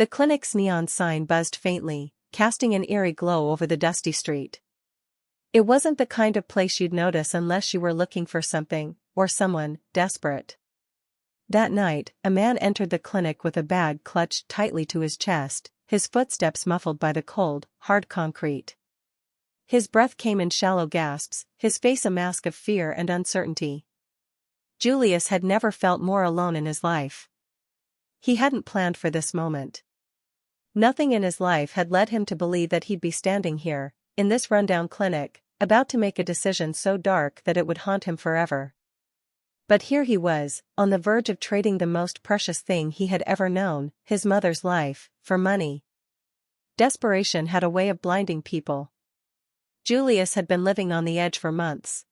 The clinic's neon sign buzzed faintly, casting an eerie glow over the dusty street. It wasn't the kind of place you'd notice unless you were looking for something, or someone, desperate. That night, a man entered the clinic with a bag clutched tightly to his chest, his footsteps muffled by the cold, hard concrete. His breath came in shallow gasps, his face a mask of fear and uncertainty. Julius had never felt more alone in his life. He hadn't planned for this moment. Nothing in his life had led him to believe that he'd be standing here, in this rundown clinic, about to make a decision so dark that it would haunt him forever. But here he was, on the verge of trading the most precious thing he had ever known, his mother's life, for money. Desperation had a way of blinding people. Julius had been living on the edge for months.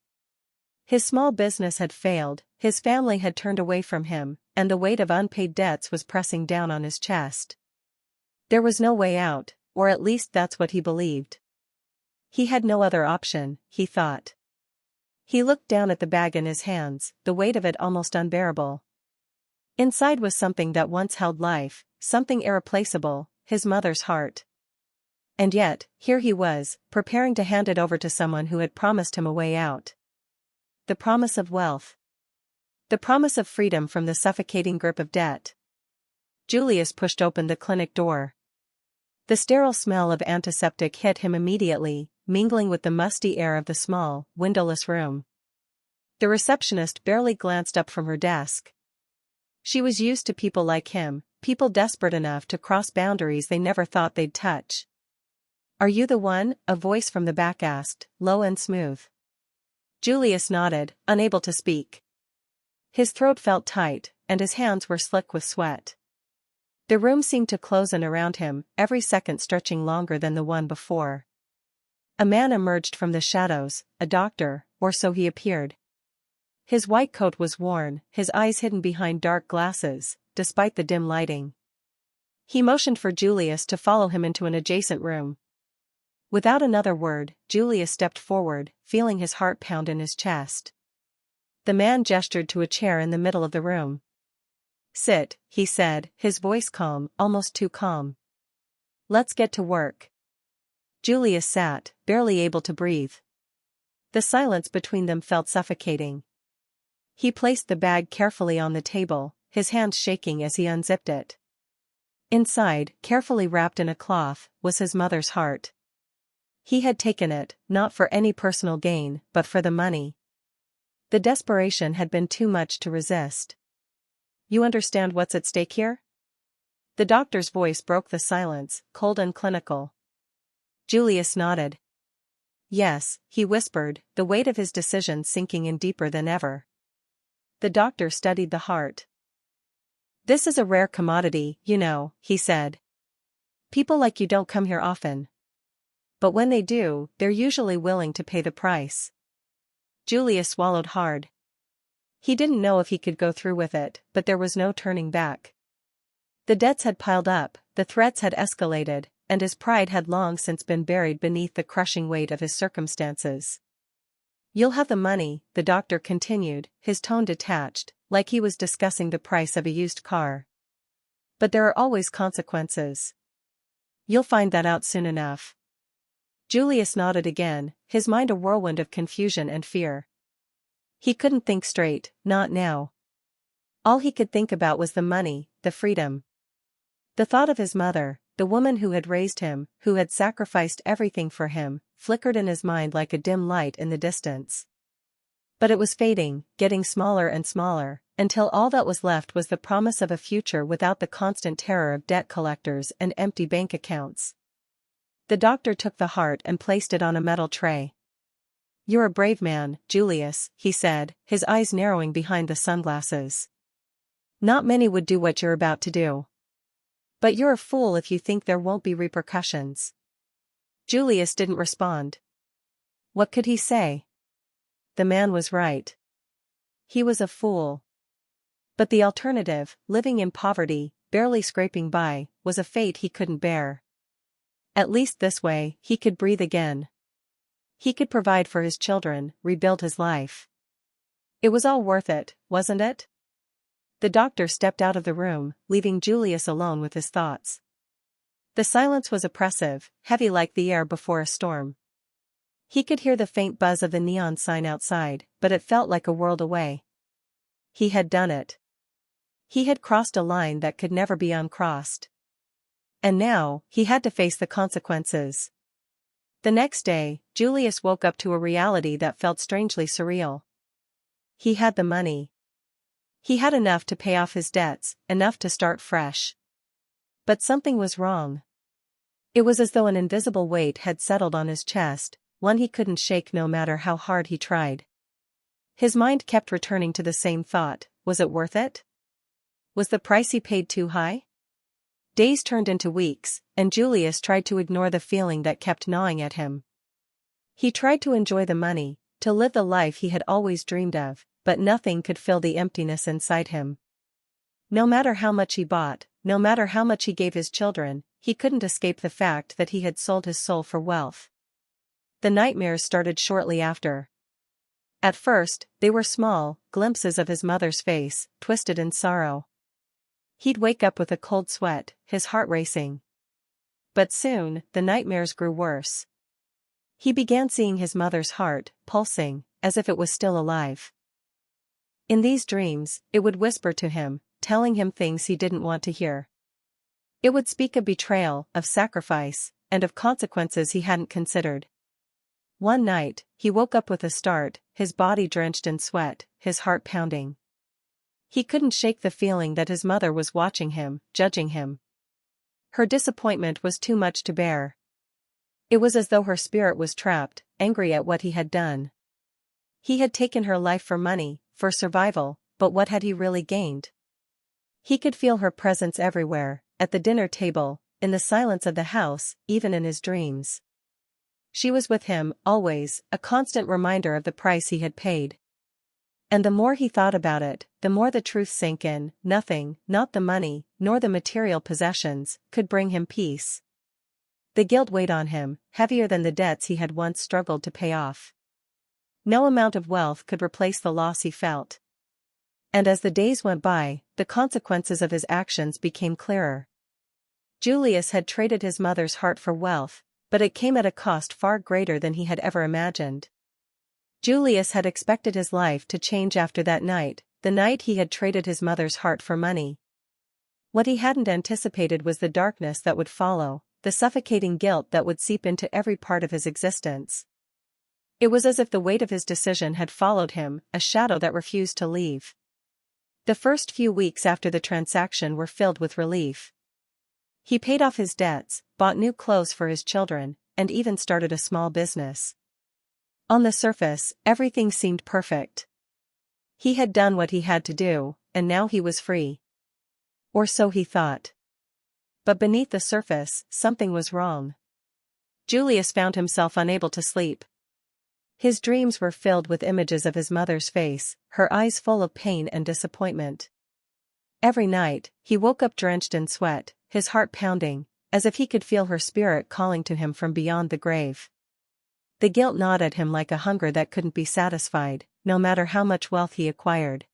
His small business had failed, his family had turned away from him, and the weight of unpaid debts was pressing down on his chest. There was no way out, or at least that's what he believed. He had no other option, he thought. He looked down at the bag in his hands, the weight of it almost unbearable. Inside was something that once held life, something irreplaceable, his mother's heart. And yet, here he was, preparing to hand it over to someone who had promised him a way out. The promise of wealth. The promise of freedom from the suffocating grip of debt. Julius pushed open the clinic door. The sterile smell of antiseptic hit him immediately, mingling with the musty air of the small, windowless room. The receptionist barely glanced up from her desk. She was used to people like him, people desperate enough to cross boundaries they never thought they'd touch. "Are you the one?" a voice from the back asked, low and smooth. Julius nodded, unable to speak. His throat felt tight, and his hands were slick with sweat. The room seemed to close in around him, every second stretching longer than the one before. A man emerged from the shadows, a doctor, or so he appeared. His white coat was worn, his eyes hidden behind dark glasses, despite the dim lighting. He motioned for Julius to follow him into an adjacent room. Without another word, Julius stepped forward, feeling his heart pound in his chest. The man gestured to a chair in the middle of the room. "Sit," he said, his voice calm, almost too calm. "Let's get to work." Julius sat, barely able to breathe. The silence between them felt suffocating. He placed the bag carefully on the table, his hands shaking as he unzipped it. Inside, carefully wrapped in a cloth, was his mother's heart. He had taken it, not for any personal gain, but for the money. The desperation had been too much to resist. "You understand what's at stake here?" The doctor's voice broke the silence, cold and clinical. Julius nodded. "Yes," he whispered, the weight of his decision sinking in deeper than ever. The doctor studied the heart. "This is a rare commodity, you know," he said. "People like you don't come here often. But when they do, they're usually willing to pay the price." Julius swallowed hard. He didn't know if he could go through with it, but there was no turning back. The debts had piled up, the threats had escalated, and his pride had long since been buried beneath the crushing weight of his circumstances. "You'll have the money," the doctor continued, his tone detached, like he was discussing the price of a used car. "But there are always consequences. You'll find that out soon enough." Julius nodded again, his mind a whirlwind of confusion and fear. He couldn't think straight, not now. All he could think about was the money, the freedom. The thought of his mother, the woman who had raised him, who had sacrificed everything for him, flickered in his mind like a dim light in the distance. But it was fading, getting smaller and smaller, until all that was left was the promise of a future without the constant terror of debt collectors and empty bank accounts. The doctor took the heart and placed it on a metal tray. "You're a brave man, Julius," he said, his eyes narrowing behind the sunglasses. "Not many would do what you're about to do. But you're a fool if you think there won't be repercussions." Julius didn't respond. What could he say? The man was right. He was a fool. But the alternative, living in poverty, barely scraping by, was a fate he couldn't bear. At least this way, he could breathe again. He could provide for his children, rebuild his life. It was all worth it, wasn't it? The doctor stepped out of the room, leaving Julius alone with his thoughts. The silence was oppressive, heavy like the air before a storm. He could hear the faint buzz of the neon sign outside, but it felt like a world away. He had done it. He had crossed a line that could never be uncrossed. And now, he had to face the consequences. The next day, Julius woke up to a reality that felt strangely surreal. He had the money. He had enough to pay off his debts, enough to start fresh. But something was wrong. It was as though an invisible weight had settled on his chest, one he couldn't shake no matter how hard he tried. His mind kept returning to the same thought: was it worth it? Was the price he paid too high? Days turned into weeks, and Julius tried to ignore the feeling that kept gnawing at him. He tried to enjoy the money, to live the life he had always dreamed of, but nothing could fill the emptiness inside him. No matter how much he bought, no matter how much he gave his children, he couldn't escape the fact that he had sold his soul for wealth. The nightmares started shortly after. At first, they were small, glimpses of his mother's face, twisted in sorrow. He'd wake up with a cold sweat, his heart racing. But soon, the nightmares grew worse. He began seeing his mother's heart, pulsing, as if it was still alive. In these dreams, it would whisper to him, telling him things he didn't want to hear. It would speak of betrayal, of sacrifice, and of consequences he hadn't considered. One night, he woke up with a start, his body drenched in sweat, his heart pounding. He couldn't shake the feeling that his mother was watching him, judging him. Her disappointment was too much to bear. It was as though her spirit was trapped, angry at what he had done. He had taken her life for money, for survival, but what had he really gained? He could feel her presence everywhere, at the dinner table, in the silence of the house, even in his dreams. She was with him, always, a constant reminder of the price he had paid. And the more he thought about it, the more the truth sank in: nothing, not the money, nor the material possessions, could bring him peace. The guilt weighed on him, heavier than the debts he had once struggled to pay off. No amount of wealth could replace the loss he felt. And as the days went by, the consequences of his actions became clearer. Julius had traded his mother's heart for wealth, but it came at a cost far greater than he had ever imagined. Julius had expected his life to change after that night, the night he had traded his mother's heart for money. What he hadn't anticipated was the darkness that would follow, the suffocating guilt that would seep into every part of his existence. It was as if the weight of his decision had followed him, a shadow that refused to leave. The first few weeks after the transaction were filled with relief. He paid off his debts, bought new clothes for his children, and even started a small business. On the surface, everything seemed perfect. He had done what he had to do, and now he was free. Or so he thought. But beneath the surface, something was wrong. Julius found himself unable to sleep. His dreams were filled with images of his mother's face, her eyes full of pain and disappointment. Every night, he woke up drenched in sweat, his heart pounding, as if he could feel her spirit calling to him from beyond the grave. The guilt gnawed at him like a hunger that couldn't be satisfied, no matter how much wealth he acquired.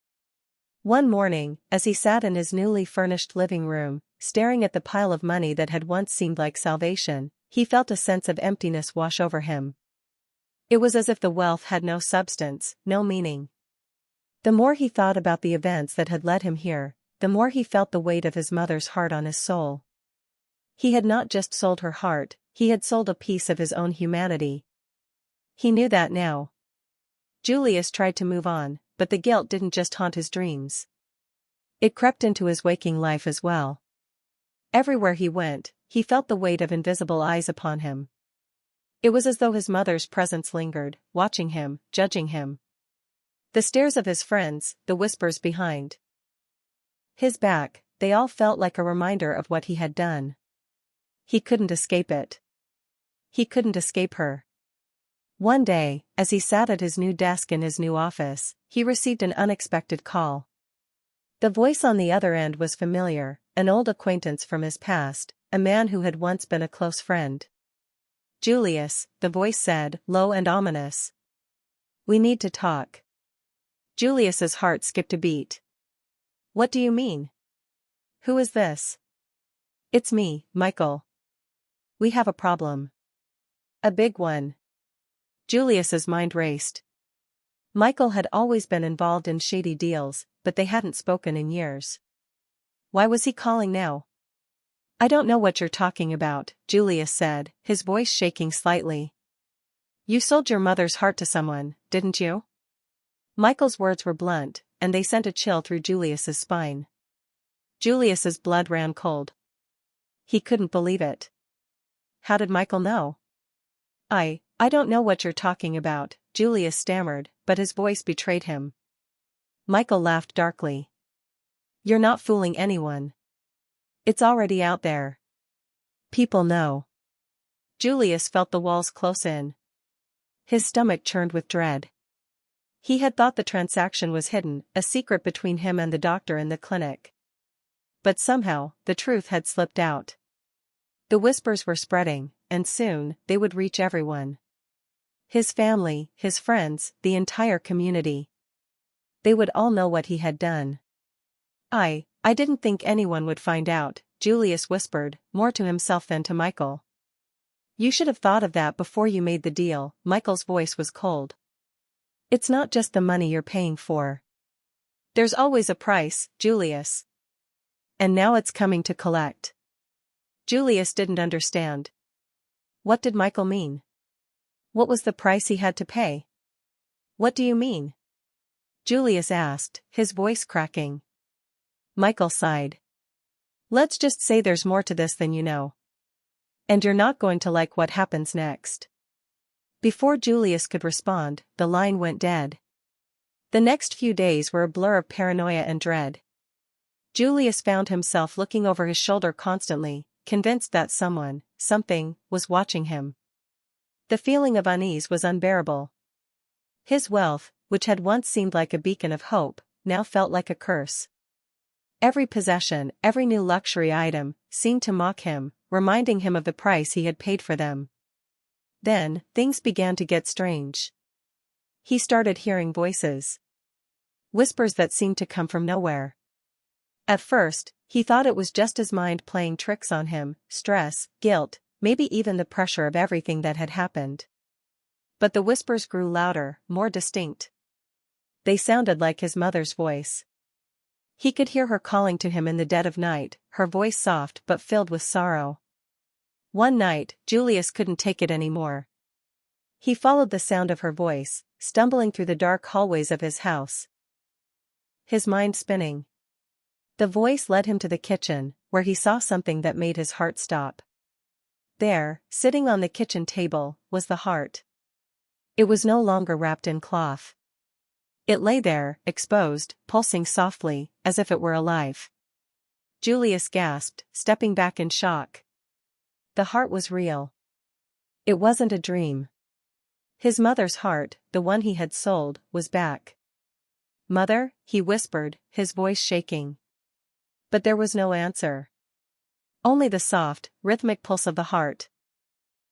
One morning, as he sat in his newly furnished living room, staring at the pile of money that had once seemed like salvation, he felt a sense of emptiness wash over him. It was as if the wealth had no substance, no meaning. The more he thought about the events that had led him here, the more he felt the weight of his mother's heart on his soul. He had not just sold her heart, he had sold a piece of his own humanity. He knew that now. Julius tried to move on, but the guilt didn't just haunt his dreams. It crept into his waking life as well. Everywhere he went, he felt the weight of invisible eyes upon him. It was as though his mother's presence lingered, watching him, judging him. The stares of his friends, the whispers behind his back, they all felt like a reminder of what he had done. He couldn't escape it. He couldn't escape her. One day, as he sat at his new desk in his new office, he received an unexpected call. The voice on the other end was familiar, an old acquaintance from his past, a man who had once been a close friend. "Julius," the voice said, low and ominous. "We need to talk." Julius's heart skipped a beat. "What do you mean? Who is this?" "It's me, Michael." We have a problem. A big one. Julius's mind raced. Michael had always been involved in shady deals, but they hadn't spoken in years. Why was he calling now? I don't know what you're talking about, Julius said, his voice shaking slightly. You sold your mother's heart to someone, didn't you? Michael's words were blunt, and they sent a chill through Julius's spine. Julius's blood ran cold. He couldn't believe it. How did Michael know? I don't know what you're talking about, Julius stammered, but his voice betrayed him. Michael laughed darkly. You're not fooling anyone. It's already out there. People know. Julius felt the walls close in. His stomach churned with dread. He had thought the transaction was hidden, a secret between him and the doctor in the clinic. But somehow, the truth had slipped out. The whispers were spreading, and soon, they would reach everyone. His family, his friends, the entire community. They would all know what he had done. I didn't think anyone would find out, Julius whispered, more to himself than to Michael. You should have thought of that before you made the deal, Michael's voice was cold. It's not just the money you're paying for. There's always a price, Julius. And now it's coming to collect. Julius didn't understand. What did Michael mean? What was the price he had to pay? What do you mean? Julius asked, his voice cracking. Michael sighed. Let's just say there's more to this than you know. And you're not going to like what happens next. Before Julius could respond, the line went dead. The next few days were a blur of paranoia and dread. Julius found himself looking over his shoulder constantly, convinced that something, was watching him. The feeling of unease was unbearable. His wealth, which had once seemed like a beacon of hope, now felt like a curse. Every possession, every new luxury item, seemed to mock him, reminding him of the price he had paid for them. Then, things began to get strange. He started hearing voices. Whispers that seemed to come from nowhere. At first, he thought it was just his mind playing tricks on him, stress, guilt, maybe even the pressure of everything that had happened. But the whispers grew louder, more distinct. They sounded like his mother's voice. He could hear her calling to him in the dead of night, her voice soft but filled with sorrow. One night, Julius couldn't take it anymore. He followed the sound of her voice, stumbling through the dark hallways of his house. His mind spinning. The voice led him to the kitchen, where he saw something that made his heart stop. There, sitting on the kitchen table, was the heart. It was no longer wrapped in cloth. It lay there, exposed, pulsing softly, as if it were alive. Julius gasped, stepping back in shock. The heart was real. It wasn't a dream. His mother's heart, the one he had sold, was back. Mother, he whispered, his voice shaking. But there was no answer. Only the soft, rhythmic pulse of the heart.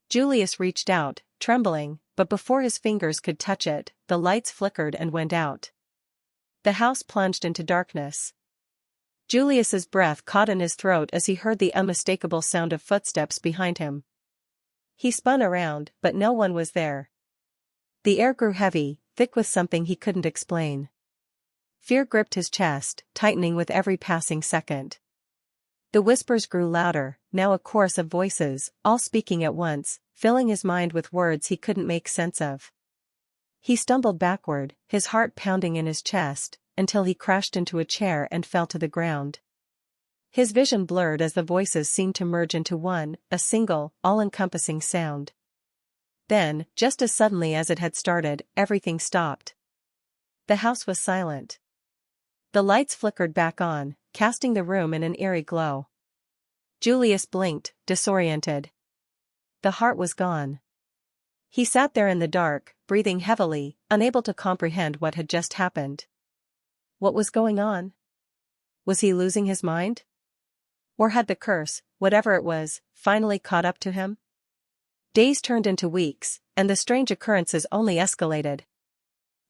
Julius reached out, trembling, but before his fingers could touch it, the lights flickered and went out. The house plunged into darkness. Julius's breath caught in his throat as he heard the unmistakable sound of footsteps behind him. He spun around, but no one was there. The air grew heavy, thick with something he couldn't explain. Fear gripped his chest, tightening with every passing second. The whispers grew louder, now a chorus of voices, all speaking at once, filling his mind with words he couldn't make sense of. He stumbled backward, his heart pounding in his chest, until he crashed into a chair and fell to the ground. His vision blurred as the voices seemed to merge into one, a single, all-encompassing sound. Then, just as suddenly as it had started, everything stopped. The house was silent. The lights flickered back on, casting the room in an eerie glow. Julius blinked, disoriented. The heart was gone. He sat there in the dark, breathing heavily, unable to comprehend what had just happened. What was going on? Was he losing his mind? Or had the curse, whatever it was, finally caught up to him? Days turned into weeks, and the strange occurrences only escalated.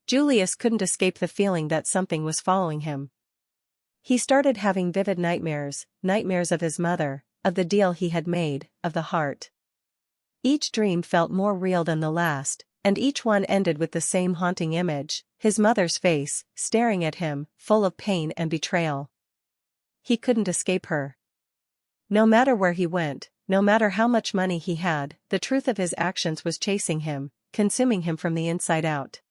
Julius couldn't escape the feeling that something was following him. He started having vivid nightmares of his mother, of the deal he had made, of the heart. Each dream felt more real than the last, and each one ended with the same haunting image, his mother's face, staring at him, full of pain and betrayal. He couldn't escape her. No matter where he went, no matter how much money he had, the truth of his actions was chasing him, consuming him from the inside out.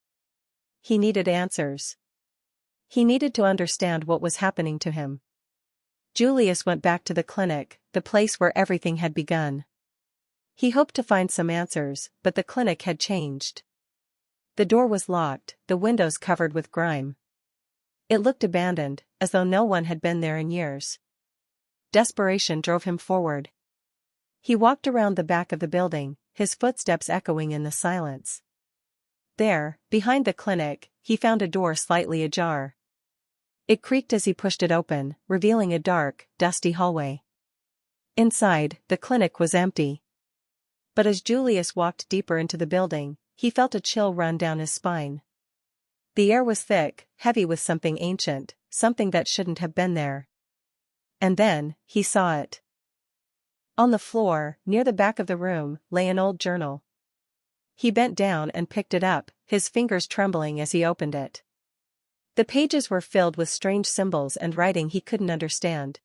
He needed answers. He needed to understand what was happening to him. Julius went back to the clinic, the place where everything had begun. He hoped to find some answers, but the clinic had changed. The door was locked, the windows covered with grime. It looked abandoned, as though no one had been there in years. Desperation drove him forward. He walked around the back of the building, his footsteps echoing in the silence. There, behind the clinic, he found a door slightly ajar. It creaked as he pushed it open, revealing a dark, dusty hallway. Inside, the clinic was empty. But as Julius walked deeper into the building, he felt a chill run down his spine. The air was thick, heavy with something ancient, something that shouldn't have been there. And then, he saw it. On the floor, near the back of the room, lay an old journal. He bent down and picked it up, his fingers trembling as he opened it. The pages were filled with strange symbols and writing he couldn't understand.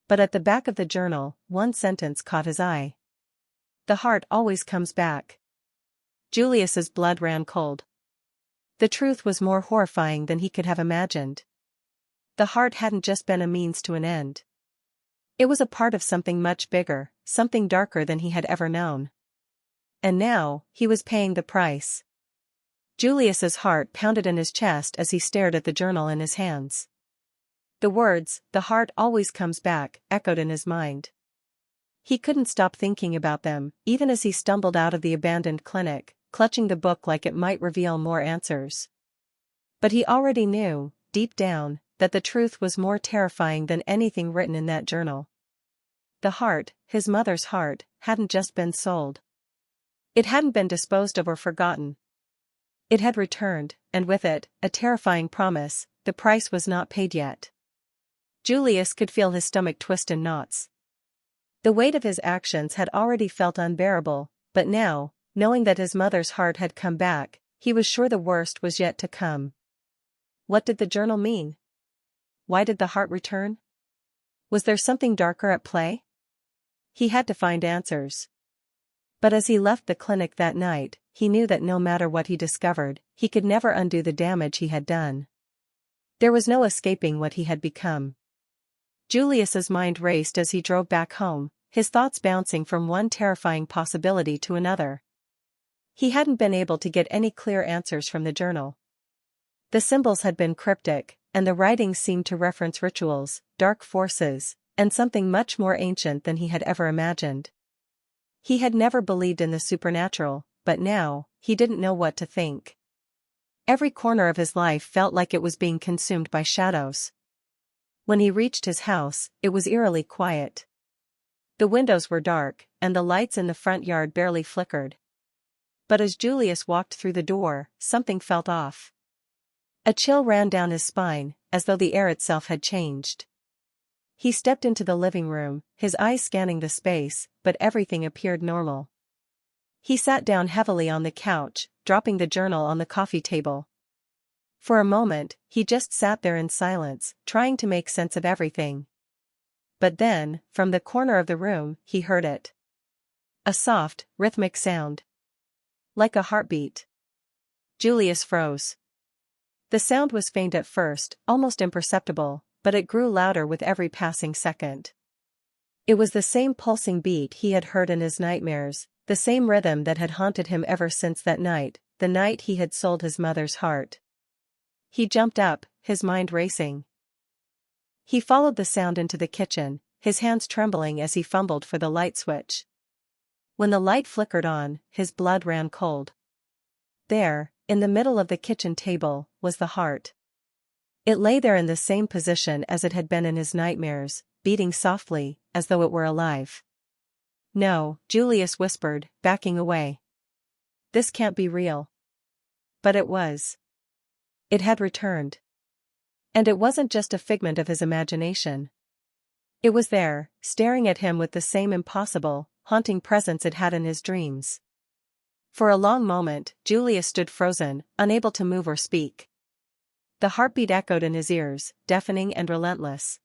But at the back of the journal, one sentence caught his eye. The heart always comes back. Julius's blood ran cold. The truth was more horrifying than he could have imagined. The heart hadn't just been a means to an end. It was a part of something much bigger, something darker than he had ever known. And now, he was paying the price. Julius's heart pounded in his chest as he stared at the journal in his hands. The words, "The heart always comes back," echoed in his mind. He couldn't stop thinking about them, even as he stumbled out of the abandoned clinic, clutching the book like it might reveal more answers. But he already knew, deep down, that the truth was more terrifying than anything written in that journal. The heart, his mother's heart, hadn't just been sold. It hadn't been disposed of or forgotten. It had returned, and with it, a terrifying promise: the price was not paid yet. Julius could feel his stomach twist in knots. The weight of his actions had already felt unbearable, but now, knowing that his mother's heart had come back, he was sure the worst was yet to come. What did the journal mean? Why did the heart return? Was there something darker at play? He had to find answers. But as he left the clinic that night, he knew that no matter what he discovered, he could never undo the damage he had done. There was no escaping what he had become. Julius's mind raced as he drove back home, his thoughts bouncing from one terrifying possibility to another. He hadn't been able to get any clear answers from the journal. The symbols had been cryptic, and the writings seemed to reference rituals, dark forces, and something much more ancient than he had ever imagined. He had never believed in the supernatural, but now, he didn't know what to think. Every corner of his life felt like it was being consumed by shadows. When he reached his house, it was eerily quiet. The windows were dark, and the lights in the front yard barely flickered. But as Julius walked through the door, something felt off. A chill ran down his spine, as though the air itself had changed. He stepped into the living room, his eyes scanning the space, but everything appeared normal. He sat down heavily on the couch, dropping the journal on the coffee table. For a moment, he just sat there in silence, trying to make sense of everything. But then, from the corner of the room, he heard it. A soft, rhythmic sound. Like a heartbeat. Julius froze. The sound was faint at first, almost imperceptible, but it grew louder with every passing second. It was the same pulsing beat he had heard in his nightmares, the same rhythm that had haunted him ever since that night, the night he had sold his mother's heart. He jumped up, his mind racing. He followed the sound into the kitchen, his hands trembling as he fumbled for the light switch. When the light flickered on, his blood ran cold. There, in the middle of the kitchen table, was the heart. It lay there in the same position as it had been in his nightmares, beating softly, as though it were alive. "No," Julius whispered, backing away. "This can't be real." But it was. It had returned. And it wasn't just a figment of his imagination. It was there, staring at him with the same impossible, haunting presence it had in his dreams. For a long moment, Julius stood frozen, unable to move or speak. The heartbeat echoed in his ears, deafening and relentless.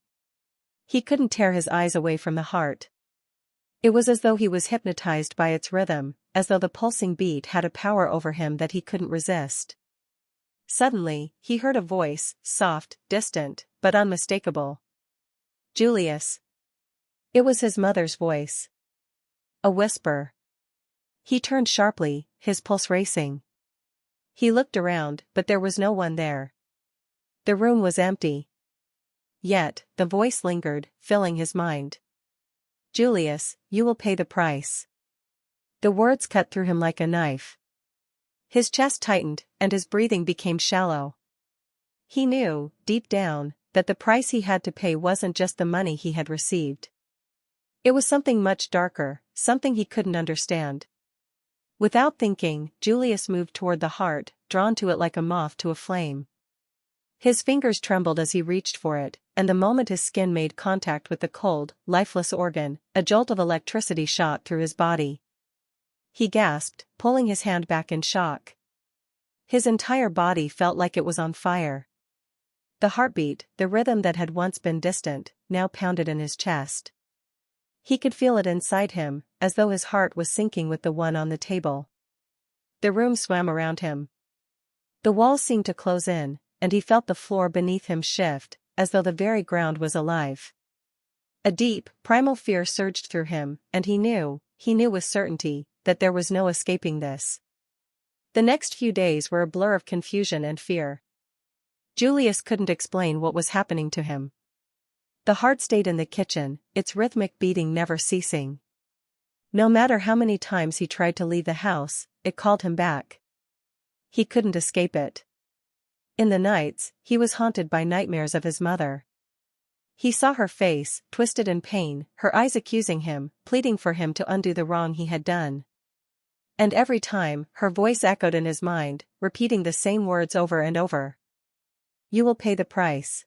He couldn't tear his eyes away from the heart. It was as though he was hypnotized by its rhythm, as though the pulsing beat had a power over him that he couldn't resist. Suddenly, he heard a voice, soft, distant, but unmistakable. "Julius." It was his mother's voice. A whisper. He turned sharply, his pulse racing. He looked around, but there was no one there. The room was empty. Yet, the voice lingered, filling his mind. "Julius, you will pay the price." The words cut through him like a knife. His chest tightened, and his breathing became shallow. He knew, deep down, that the price he had to pay wasn't just the money he had received. It was something much darker, something he couldn't understand. Without thinking, Julius moved toward the heart, drawn to it like a moth to a flame. His fingers trembled as he reached for it, and the moment his skin made contact with the cold, lifeless organ, a jolt of electricity shot through his body. He gasped, pulling his hand back in shock. His entire body felt like it was on fire. The heartbeat, the rhythm that had once been distant, now pounded in his chest. He could feel it inside him, as though his heart was sinking with the one on the table. The room swam around him. The walls seemed to close in, and he felt the floor beneath him shift, as though the very ground was alive. A deep, primal fear surged through him, and he knew with certainty, that there was no escaping this. The next few days were a blur of confusion and fear. Julius couldn't explain what was happening to him. The heart stayed in the kitchen, its rhythmic beating never ceasing. No matter how many times he tried to leave the house, it called him back. He couldn't escape it. In the nights, he was haunted by nightmares of his mother. He saw her face, twisted in pain, her eyes accusing him, pleading for him to undo the wrong he had done. And every time, her voice echoed in his mind, repeating the same words over and over. "You will pay the price."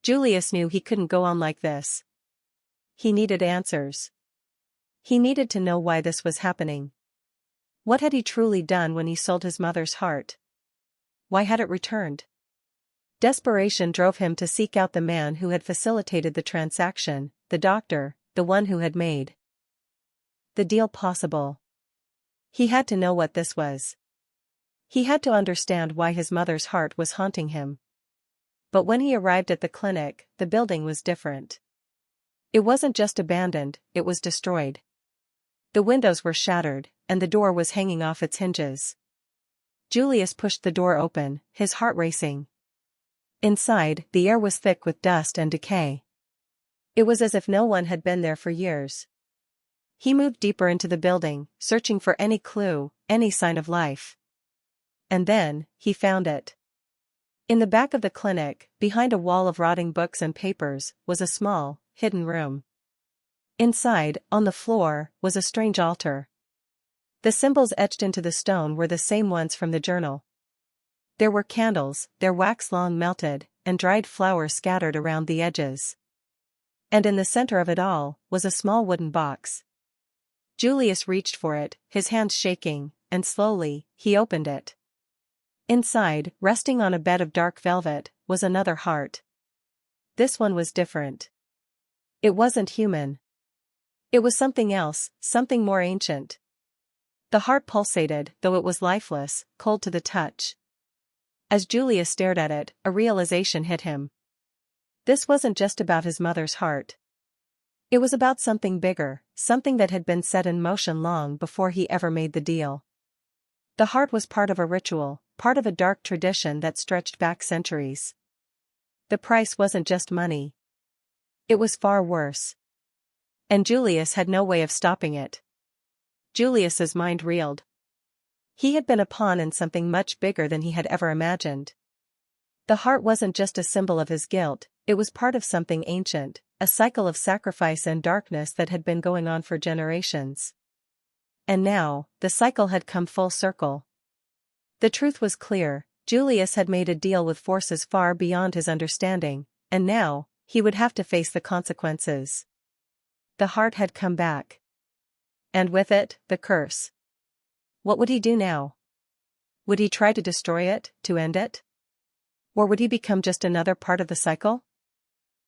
Julius knew he couldn't go on like this. He needed answers. He needed to know why this was happening. What had he truly done when he sold his mother's heart? Why had it returned? Desperation drove him to seek out the man who had facilitated the transaction, the doctor, the one who had made the deal possible. He had to know what this was. He had to understand why his mother's heart was haunting him. But when he arrived at the clinic, the building was different. It wasn't just abandoned, it was destroyed. The windows were shattered, and the door was hanging off its hinges. Julius pushed the door open, his heart racing. Inside, the air was thick with dust and decay. It was as if no one had been there for years. He moved deeper into the building, searching for any clue, any sign of life. And then, he found it. In the back of the clinic, behind a wall of rotting books and papers, was a small, hidden room. Inside, on the floor, was a strange altar. The symbols etched into the stone were the same ones from the journal. There were candles, their wax long melted, and dried flowers scattered around the edges. And in the center of it all, was a small wooden box. Julius reached for it, his hands shaking, and slowly, he opened it. Inside, resting on a bed of dark velvet, was another heart. This one was different. It wasn't human. It was something else, something more ancient. The heart pulsated, though it was lifeless, cold to the touch. As Julius stared at it, a realization hit him. This wasn't just about his mother's heart. It was about something bigger, something that had been set in motion long before he ever made the deal. The heart was part of a ritual, part of a dark tradition that stretched back centuries. The price wasn't just money. It was far worse. And Julius had no way of stopping it. Julius's mind reeled. He had been a pawn in something much bigger than he had ever imagined. The heart wasn't just a symbol of his guilt, it was part of something ancient, a cycle of sacrifice and darkness that had been going on for generations. And now, the cycle had come full circle. The truth was clear, Julius had made a deal with forces far beyond his understanding, and now, he would have to face the consequences. The heart had come back. And with it, the curse. What would he do now? Would he try to destroy it, to end it? Or would he become just another part of the cycle?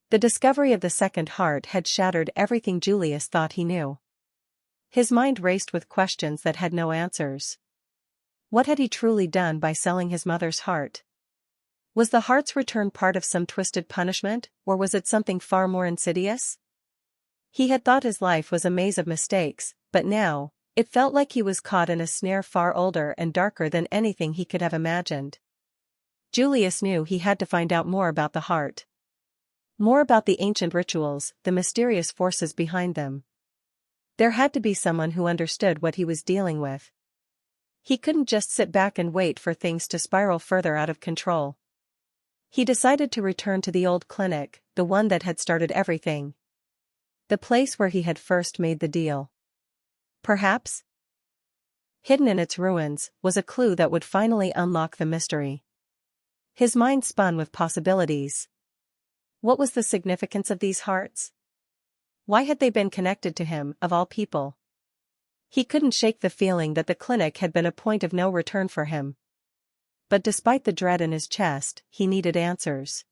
The discovery of the second heart had shattered everything Julius thought he knew. His mind raced with questions that had no answers. What had he truly done by selling his mother's heart? Was the heart's return part of some twisted punishment, or was it something far more insidious? He had thought his life was a maze of mistakes, but now, it felt like he was caught in a snare far older and darker than anything he could have imagined. Julius knew he had to find out more about the heart. More about the ancient rituals, the mysterious forces behind them. There had to be someone who understood what he was dealing with. He couldn't just sit back and wait for things to spiral further out of control. He decided to return to the old clinic, the one that had started everything. The place where he had first made the deal. Perhaps, hidden in its ruins, was a clue that would finally unlock the mystery. His mind spun with possibilities. What was the significance of these hearts? Why had they been connected to him, of all people? He couldn't shake the feeling that the clinic had been a point of no return for him. But despite the dread in his chest, he needed answers.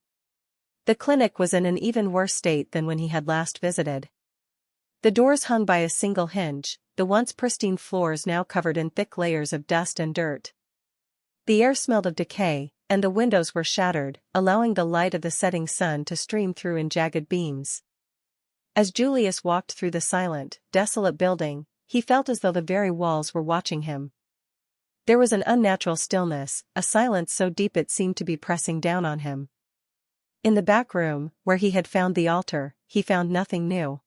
The clinic was in an even worse state than when he had last visited. The doors hung by a single hinge, the once pristine floors now covered in thick layers of dust and dirt. The air smelled of decay, and the windows were shattered, allowing the light of the setting sun to stream through in jagged beams. As Julius walked through the silent, desolate building, he felt as though the very walls were watching him. There was an unnatural stillness, a silence so deep it seemed to be pressing down on him. In the back room, where he had found the altar, he found nothing new.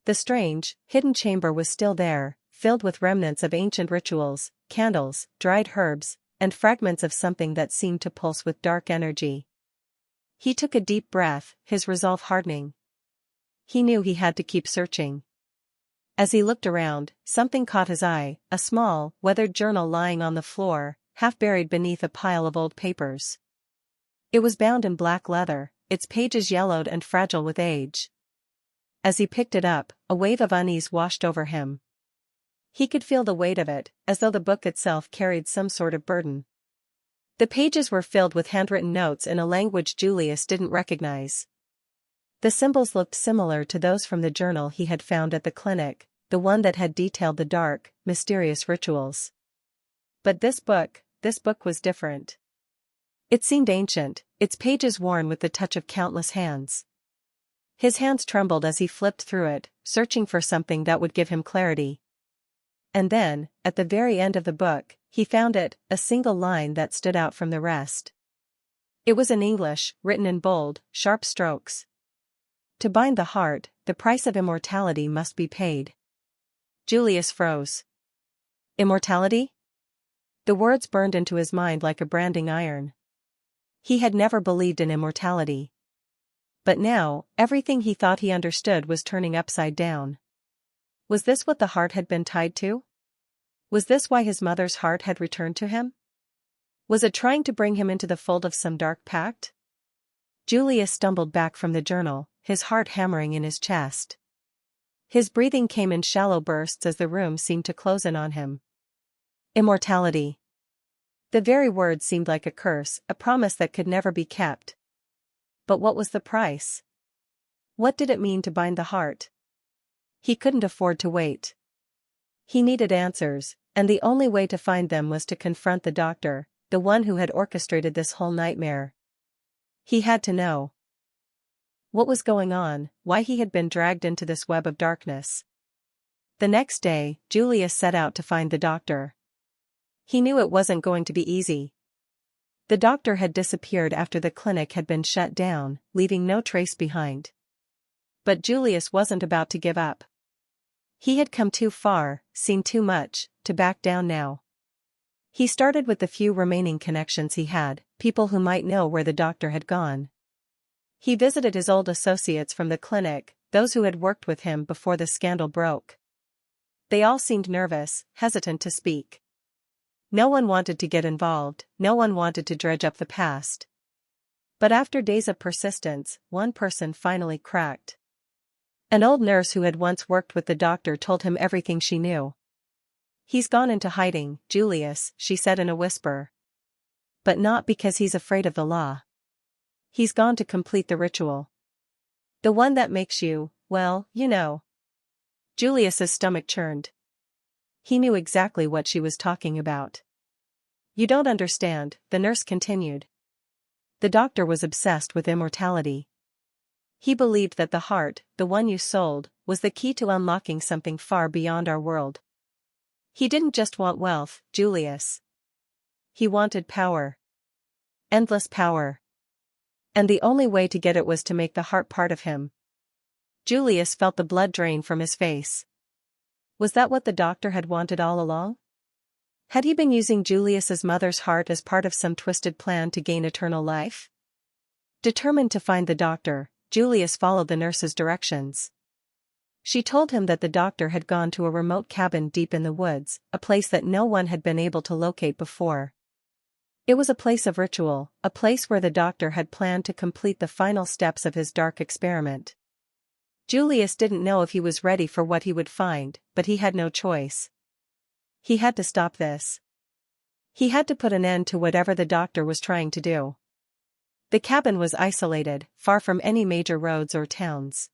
The strange, hidden chamber was still there, filled with remnants of ancient rituals, candles, dried herbs, and fragments of something that seemed to pulse with dark energy. He took a deep breath, his resolve hardening. He knew he had to keep searching. As he looked around, something caught his eye, a small, weathered journal lying on the floor, half buried beneath a pile of old papers. It was bound in black leather, its pages yellowed and fragile with age. As he picked it up, a wave of unease washed over him. He could feel the weight of it, as though the book itself carried some sort of burden. The pages were filled with handwritten notes in a language Julius didn't recognize. The symbols looked similar to those from the journal he had found at the clinic, the one that had detailed the dark, mysterious rituals. But this book was different. It seemed ancient, its pages worn with the touch of countless hands. His hands trembled as he flipped through it, searching for something that would give him clarity. And then, at the very end of the book, he found it, a single line that stood out from the rest. It was in English, written in bold, sharp strokes. To bind the heart, the price of immortality must be paid. Julius froze. Immortality? The words burned into his mind like a branding iron. He had never believed in immortality. But now, everything he thought he understood was turning upside down. Was this what the heart had been tied to? Was this why his mother's heart had returned to him? Was it trying to bring him into the fold of some dark pact? Julius stumbled back from the journal, his heart hammering in his chest. His breathing came in shallow bursts as the room seemed to close in on him. Immortality. The very word seemed like a curse, a promise that could never be kept. But what was the price? What did it mean to bind the heart? He couldn't afford to wait. He needed answers, and the only way to find them was to confront the doctor, the one who had orchestrated this whole nightmare. He had to know what was going on, why he had been dragged into this web of darkness. The next day, Julius set out to find the doctor. He knew it wasn't going to be easy. The doctor had disappeared after the clinic had been shut down, leaving no trace behind. But Julius wasn't about to give up. He had come too far, seen too much, to back down now. He started with the few remaining connections he had, people who might know where the doctor had gone. He visited his old associates from the clinic, those who had worked with him before the scandal broke. They all seemed nervous, hesitant to speak. No one wanted to get involved, no one wanted to dredge up the past. But after days of persistence, one person finally cracked. An old nurse who had once worked with the doctor told him everything she knew. "He's gone into hiding, Julius," she said in a whisper. "But not because he's afraid of the law. He's gone to complete the ritual. The one that makes you, well, you know." Julius's stomach churned. He knew exactly what she was talking about. "You don't understand," the nurse continued. "The doctor was obsessed with immortality. He believed that the heart, the one you sold, was the key to unlocking something far beyond our world. He didn't just want wealth, Julius. He wanted power. Endless power. And the only way to get it was to make the heart part of him." Julius felt the blood drain from his face. Was that what the doctor had wanted all along? Had he been using Julius's mother's heart as part of some twisted plan to gain eternal life? Determined to find the doctor, Julius followed the nurse's directions. She told him that the doctor had gone to a remote cabin deep in the woods, a place that no one had been able to locate before. It was a place of ritual, a place where the doctor had planned to complete the final steps of his dark experiment. Julius didn't know if he was ready for what he would find, but he had no choice. He had to stop this. He had to put an end to whatever the doctor was trying to do. The cabin was isolated, far from any major roads or towns.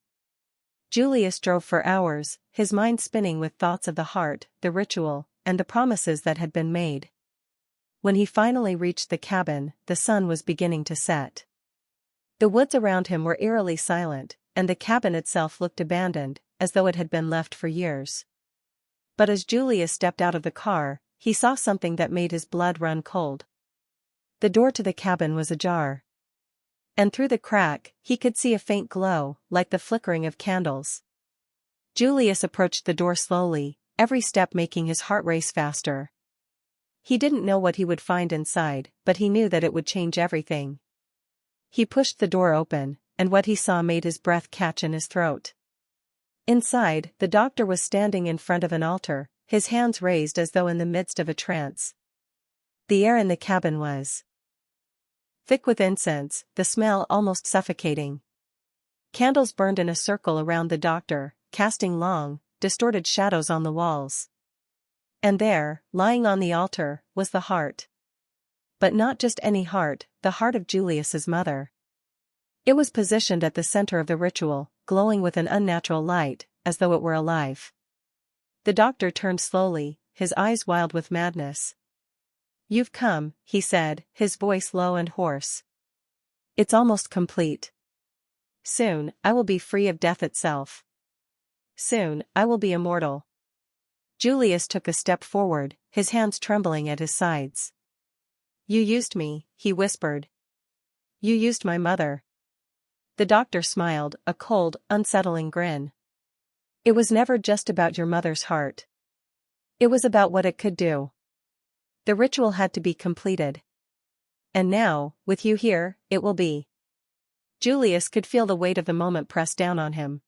Julius drove for hours, his mind spinning with thoughts of the heart, the ritual, and the promises that had been made. When he finally reached the cabin, the sun was beginning to set. The woods around him were eerily silent, and the cabin itself looked abandoned, as though it had been left for years. But as Julius stepped out of the car, he saw something that made his blood run cold. The door to the cabin was ajar. And through the crack, he could see a faint glow, like the flickering of candles. Julius approached the door slowly, every step making his heart race faster. He didn't know what he would find inside, but he knew that it would change everything. He pushed the door open, and what he saw made his breath catch in his throat. Inside, the doctor was standing in front of an altar, his hands raised as though in the midst of a trance. The air in the cabin was thick with incense, the smell almost suffocating. Candles burned in a circle around the doctor, casting long, distorted shadows on the walls. And there, lying on the altar, was the heart. But not just any heart, the heart of Julius's mother. It was positioned at the center of the ritual, glowing with an unnatural light, as though it were alive. The doctor turned slowly, his eyes wild with madness. "You've come," he said, his voice low and hoarse. "It's almost complete. Soon, I will be free of death itself. Soon, I will be immortal." Julius took a step forward, his hands trembling at his sides. "You used me," he whispered. "You used my mother." The doctor smiled, a cold, unsettling grin. "It was never just about your mother's heart. It was about what it could do. The ritual had to be completed. And now, with you here, it will be." Julius could feel the weight of the moment press down on him.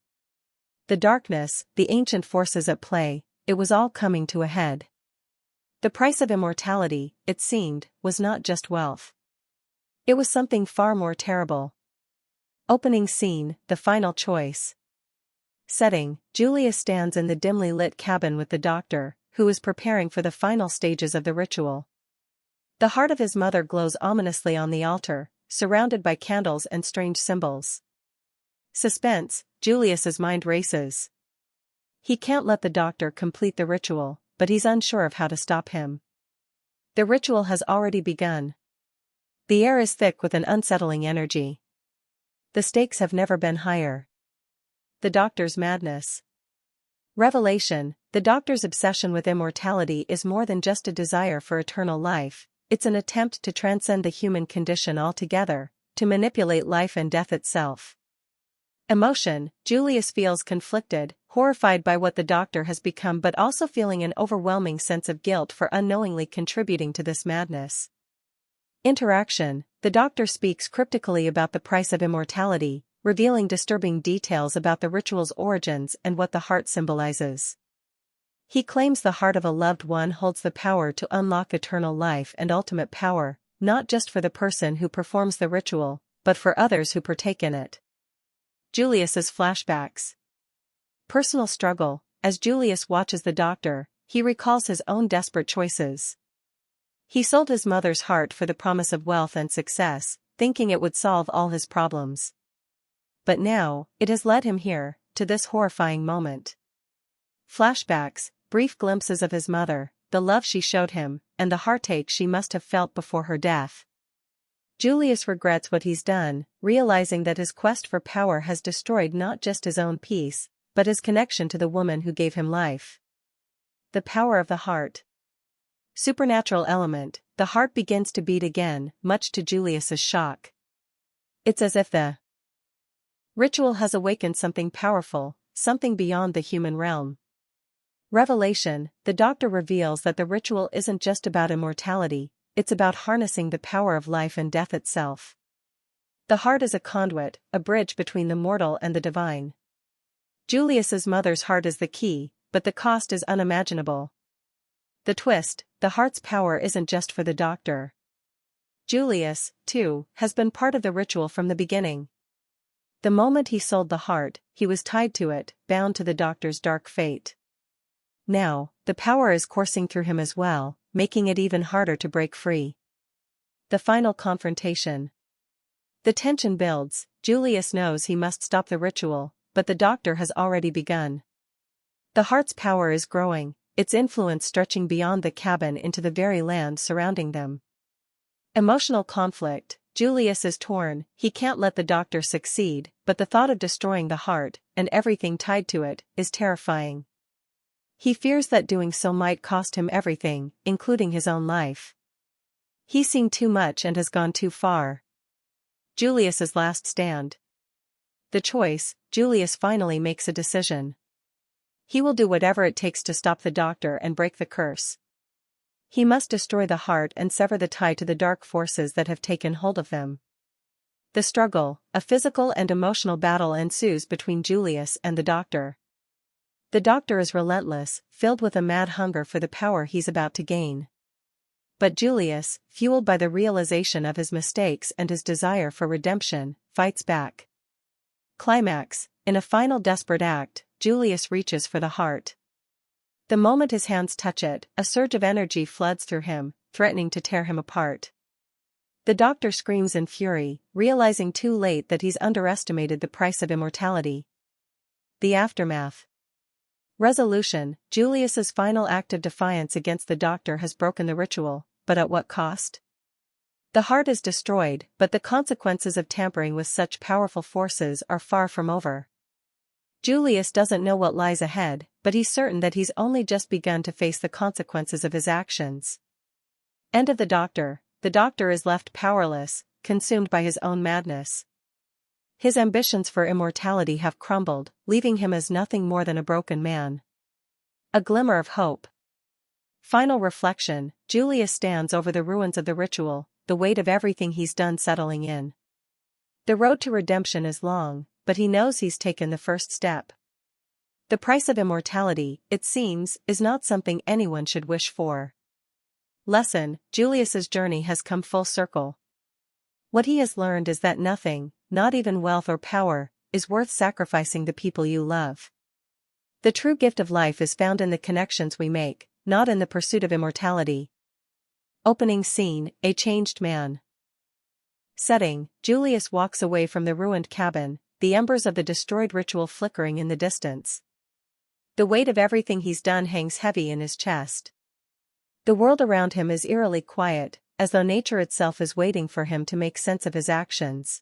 The darkness, the ancient forces at play, it was all coming to a head. The price of immortality, it seemed, was not just wealth. It was something far more terrible. Opening scene, the final choice. Setting, Julius stands in the dimly lit cabin with the doctor, who is preparing for the final stages of the ritual. The heart of his mother glows ominously on the altar, surrounded by candles and strange symbols. Suspense, Julius's mind races. He can't let the doctor complete the ritual, but he's unsure of how to stop him. The ritual has already begun. The air is thick with an unsettling energy. The stakes have never been higher. The doctor's madness. Revelation, the doctor's obsession with immortality is more than just a desire for eternal life, it's an attempt to transcend the human condition altogether, to manipulate life and death itself. Emotion, Julius feels conflicted, horrified by what the doctor has become but also feeling an overwhelming sense of guilt for unknowingly contributing to this madness. Interaction, the doctor speaks cryptically about the price of immortality, revealing disturbing details about the ritual's origins and what the heart symbolizes. He claims the heart of a loved one holds the power to unlock eternal life and ultimate power, not just for the person who performs the ritual, but for others who partake in it. Julius's flashbacks. Personal struggle. As Julius watches the doctor, he recalls his own desperate choices. He sold his mother's heart for the promise of wealth and success, thinking it would solve all his problems. But now, it has led him here, to this horrifying moment. Flashbacks, brief glimpses of his mother, the love she showed him, and the heartache she must have felt before her death. Julius regrets what he's done, realizing that his quest for power has destroyed not just his own peace, but his connection to the woman who gave him life. The power of the heart. Supernatural element, the heart begins to beat again, much to Julius's shock. It's as if the ritual has awakened something powerful, something beyond the human realm. Revelation, the doctor reveals that the ritual isn't just about immortality, it's about harnessing the power of life and death itself. The heart is a conduit, a bridge between the mortal and the divine. Julius's mother's heart is the key, but the cost is unimaginable. The twist, the heart's power isn't just for the doctor. Julius, too, has been part of the ritual from the beginning. The moment he sold the heart, he was tied to it, bound to the doctor's dark fate. Now, the power is coursing through him as well, making it even harder to break free. The final confrontation. The tension builds. Julius knows he must stop the ritual, but the doctor has already begun. The heart's power is growing, its influence stretching beyond the cabin into the very land surrounding them. Emotional conflict. Julius is torn, he can't let the doctor succeed, but the thought of destroying the heart, and everything tied to it, is terrifying. He fears that doing so might cost him everything, including his own life. He's seen too much and has gone too far. Julius's last stand. The choice. Julius finally makes a decision. He will do whatever it takes to stop the doctor and break the curse. He must destroy the heart and sever the tie to the dark forces that have taken hold of them. The struggle, a physical and emotional battle ensues between Julius and the doctor. The doctor is relentless, filled with a mad hunger for the power he's about to gain. But Julius, fueled by the realization of his mistakes and his desire for redemption, fights back. Climax. In a final desperate act, Julius reaches for the heart. The moment his hands touch it, a surge of energy floods through him, threatening to tear him apart. The doctor screams in fury, realizing too late that he's underestimated the price of immortality. The aftermath. Resolution. Julius's final act of defiance against the doctor has broken the ritual, but at what cost? The heart is destroyed, but the consequences of tampering with such powerful forces are far from over. Julius doesn't know what lies ahead, but he's certain that he's only just begun to face the consequences of his actions. End of the doctor. The doctor is left powerless, consumed by his own madness. His ambitions for immortality have crumbled, leaving him as nothing more than a broken man. A glimmer of hope. Final reflection. Julius stands over the ruins of the ritual, the weight of everything he's done settling in. The road to redemption is long, but he knows he's taken the first step. The price of immortality, it seems, is not something anyone should wish for. Lesson. Julius's journey has come full circle. What he has learned is that nothing, not even wealth or power, is worth sacrificing the people you love. The true gift of life is found in the connections we make, not in the pursuit of immortality. Opening scene. A changed man. Setting. Julius walks away from the ruined cabin, the embers of the destroyed ritual flickering in the distance. The weight of everything he's done hangs heavy in his chest. The world around him is eerily quiet, as though nature itself is waiting for him to make sense of his actions.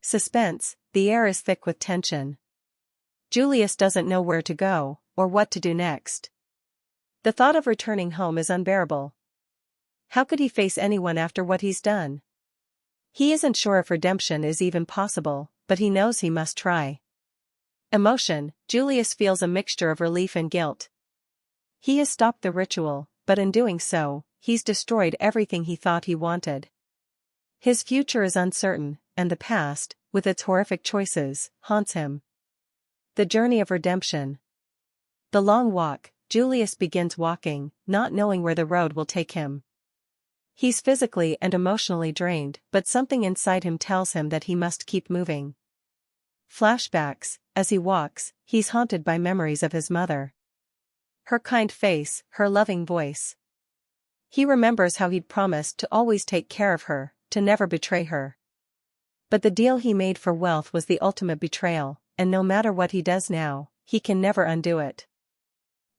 Suspense. The air is thick with tension. Julius doesn't know where to go, or what to do next. The thought of returning home is unbearable. How could he face anyone after what he's done? He isn't sure if redemption is even possible, but he knows he must try. Emotion. Julius feels a mixture of relief and guilt. He has stopped the ritual, but in doing so, he's destroyed everything he thought he wanted. His future is uncertain, and the past, with its horrific choices, haunts him. The journey of redemption. The long walk. Julius begins walking, not knowing where the road will take him. He's physically and emotionally drained, but something inside him tells him that he must keep moving. Flashbacks, as he walks, he's haunted by memories of his mother. Her kind face, her loving voice. He remembers how he'd promised to always take care of her, to never betray her. But the deal he made for wealth was the ultimate betrayal, and no matter what he does now, he can never undo it.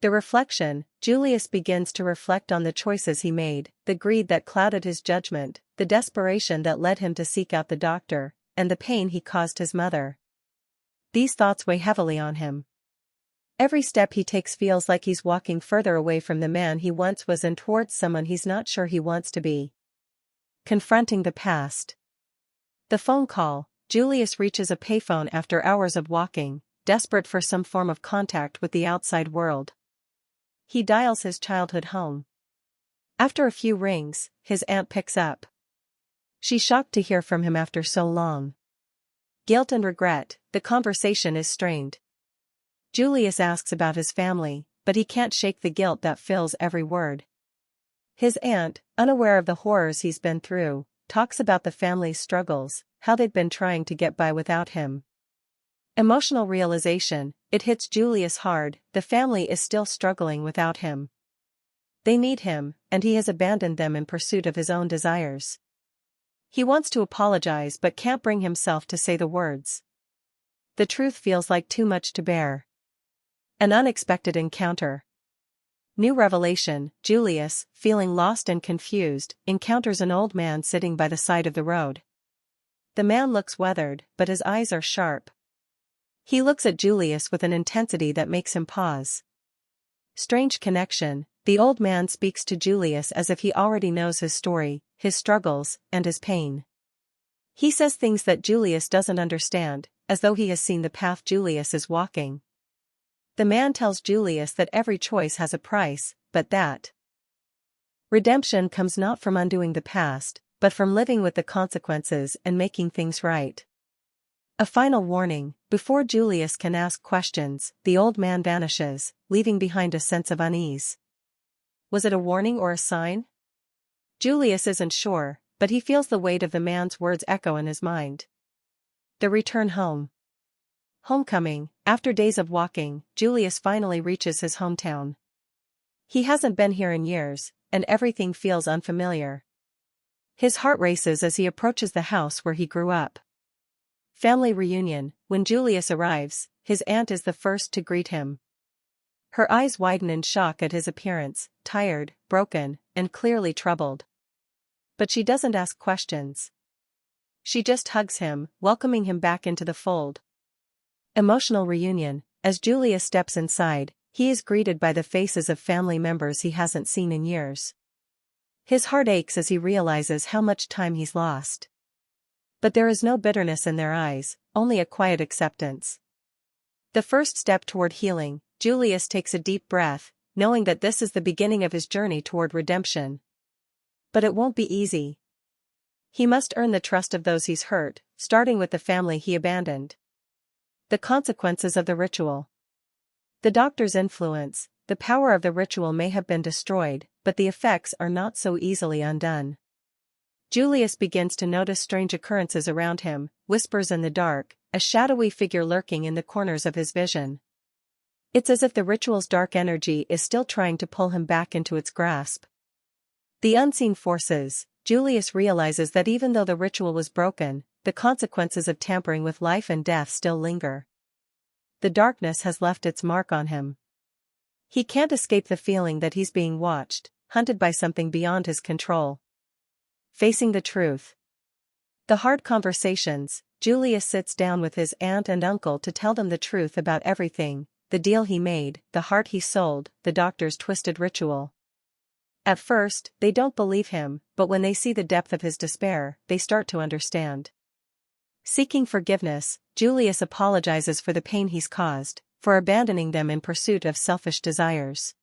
The reflection, Julius begins to reflect on the choices he made, the greed that clouded his judgment, the desperation that led him to seek out the doctor, and the pain he caused his mother. These thoughts weigh heavily on him. Every step he takes feels like he's walking further away from the man he once was and towards someone he's not sure he wants to be. Confronting the past. The phone call, Julius reaches a payphone after hours of walking, desperate for some form of contact with the outside world. He dials his childhood home. After a few rings, his aunt picks up. She's shocked to hear from him after so long. Guilt and regret, the conversation is strained. Julius asks about his family, but he can't shake the guilt that fills every word. His aunt, unaware of the horrors he's been through, talks about the family's struggles, how they'd been trying to get by without him. Emotional realization, it hits Julius hard, the family is still struggling without him. They need him, and he has abandoned them in pursuit of his own desires. He wants to apologize but can't bring himself to say the words. The truth feels like too much to bear. An unexpected encounter. New revelation, Julius, feeling lost and confused, encounters an old man sitting by the side of the road. The man looks weathered, but his eyes are sharp. He looks at Julius with an intensity that makes him pause. Strange connection, the old man speaks to Julius as if he already knows his story, his struggles, and his pain. He says things that Julius doesn't understand, as though he has seen the path Julius is walking. The man tells Julius that every choice has a price, but that redemption comes not from undoing the past, but from living with the consequences and making things right. A final warning, before Julius can ask questions, the old man vanishes, leaving behind a sense of unease. Was it a warning or a sign? Julius isn't sure, but he feels the weight of the man's words echo in his mind. The return home. Homecoming, after days of walking, Julius finally reaches his hometown. He hasn't been here in years, and everything feels unfamiliar. His heart races as he approaches the house where he grew up. Family reunion, when Julius arrives, his aunt is the first to greet him. Her eyes widen in shock at his appearance, tired, broken, and clearly troubled. But she doesn't ask questions. She just hugs him, welcoming him back into the fold. Emotional reunion, as Julius steps inside, he is greeted by the faces of family members he hasn't seen in years. His heart aches as he realizes how much time he's lost. But there is no bitterness in their eyes, only a quiet acceptance. The first step toward healing, Julius takes a deep breath, knowing that this is the beginning of his journey toward redemption. But it won't be easy. He must earn the trust of those he's hurt, starting with the family he abandoned. The consequences of the ritual. The doctor's influence, the power of the ritual may have been destroyed, but the effects are not so easily undone. Julius begins to notice strange occurrences around him, whispers in the dark, a shadowy figure lurking in the corners of his vision. It's as if the ritual's dark energy is still trying to pull him back into its grasp. The unseen forces, Julius realizes that even though the ritual was broken, the consequences of tampering with life and death still linger. The darkness has left its mark on him. He can't escape the feeling that he's being watched, hunted by something beyond his control. Facing the truth. The hard conversations, Julius sits down with his aunt and uncle to tell them the truth about everything, the deal he made, the heart he sold, the doctor's twisted ritual. At first, they don't believe him, but when they see the depth of his despair, they start to understand. Seeking forgiveness, Julius apologizes for the pain he's caused, for abandoning them in pursuit of selfish desires.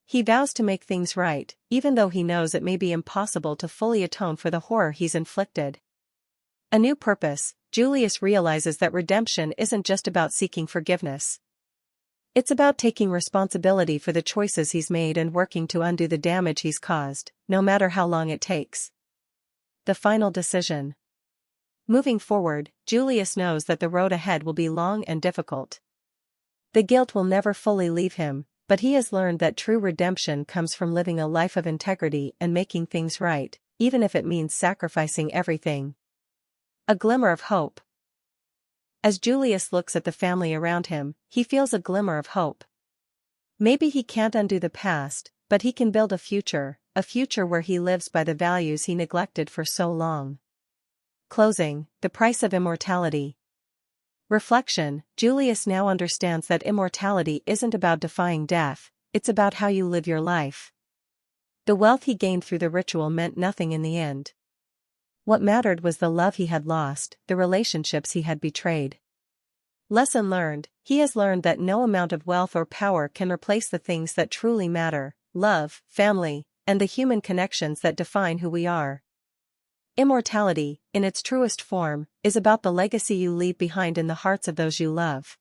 He vows to make things right, even though he knows it may be impossible to fully atone for the horror he's inflicted. A new purpose, Julius realizes that redemption isn't just about seeking forgiveness. It's about taking responsibility for the choices he's made and working to undo the damage he's caused, no matter how long it takes. The final decision. Moving forward, Julius knows that the road ahead will be long and difficult. The guilt will never fully leave him, but he has learned that true redemption comes from living a life of integrity and making things right, even if it means sacrificing everything. A glimmer of hope. As Julius looks at the family around him, he feels a glimmer of hope. Maybe he can't undo the past, but he can build a future where he lives by the values he neglected for so long. Closing, the price of immortality. Reflection, Julius now understands that immortality isn't about defying death, it's about how you live your life. The wealth he gained through the ritual meant nothing in the end. What mattered was the love he had lost, the relationships he had betrayed. Lesson learned, he has learned that no amount of wealth or power can replace the things that truly matter: love, family, and the human connections that define who we are. Immortality, in its truest form, is about the legacy you leave behind in the hearts of those you love.